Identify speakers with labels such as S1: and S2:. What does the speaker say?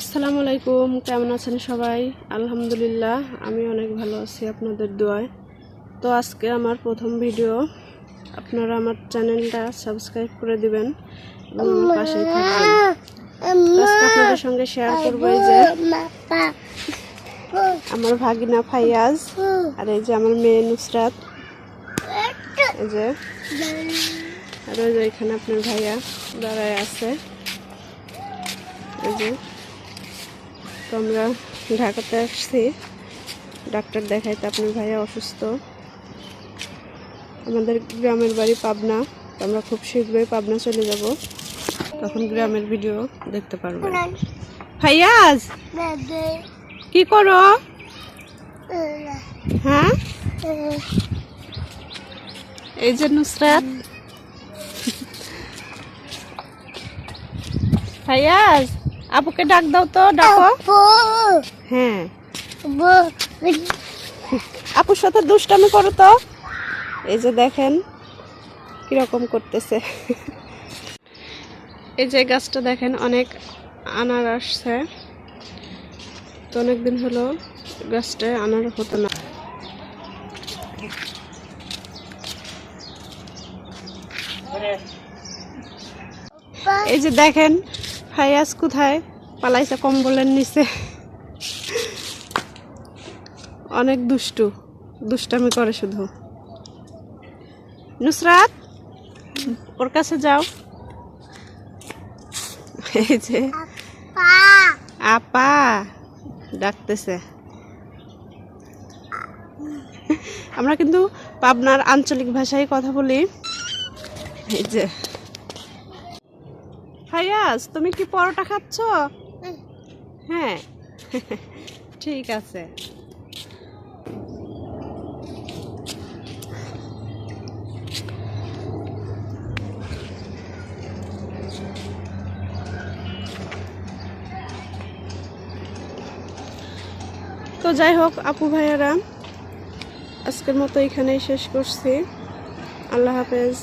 S1: আসসালামু আলাইকুম, কেমন আছেন সবাই? আলহামদুলিল্লাহ, আমি অনেক ভালো আছি আপনাদের দোয়ায়। তো আজকে আমার প্রথম ভিডিও, আপনারা আমার চ্যানেলটা সাবস্ক্রাইব করে দিবেন এবং আমার পাশেই থাকবেন। আজকে আপনাদের সঙ্গে শেয়ার করব এই যে আমার ভাগিনা ফাইয়াজ আর এই যে আমার মেয়ে নুসরাত, এই যে আর ওই যে এখানে আপনার ভাইয়া দাঁড়ায় আছে। এই যে তো আমরা ঢাকাতে আসছি ডাক্তার দেখাইতে, আপনার ভাইয়া অসুস্থ। আমাদের গ্রামের বাড়ি পাবনা, তো আমরা খুব শীঘ্রই পাবনা চলে যাব, তখন গ্রামের ভিডিও দেখতে পারবেন। ফাইয়াজ কি করো? হ্যাঁ, এই যে নুসরাত। ফাইয়াজ আপুকে ডাক দাও তো, ডাকো। হ্যাঁ, আপুর সাথে দুষ্টামি করো তো। এই যে দেখেন কিরকম করতেছে। এই যে গাছটা দেখেন, অনেক আনার আসছে, তো অনেকদিন হলো গাছটায় আনার হতো না। এই যে দেখেন ফাইয়াজ কোথায় পালাইছে, কম্বলের নিচে। অনেক দুষ্টামি করে শুধু। নুসরাত ওর কাছে যাও। এই যে আপা ডাকতেছে। আমরা কিন্তু পাবনার আঞ্চলিক ভাষায় কথা বলি। এই যে ফাইয়াজ, তুমি কি পরোটা খাচ্ছ? হ্যাঁ, ঠিক আছে। তো যাই হোক আপু ভাইয়ারা, আজকের মতো এখানেই শেষ করছি। আল্লাহ হাফেজ।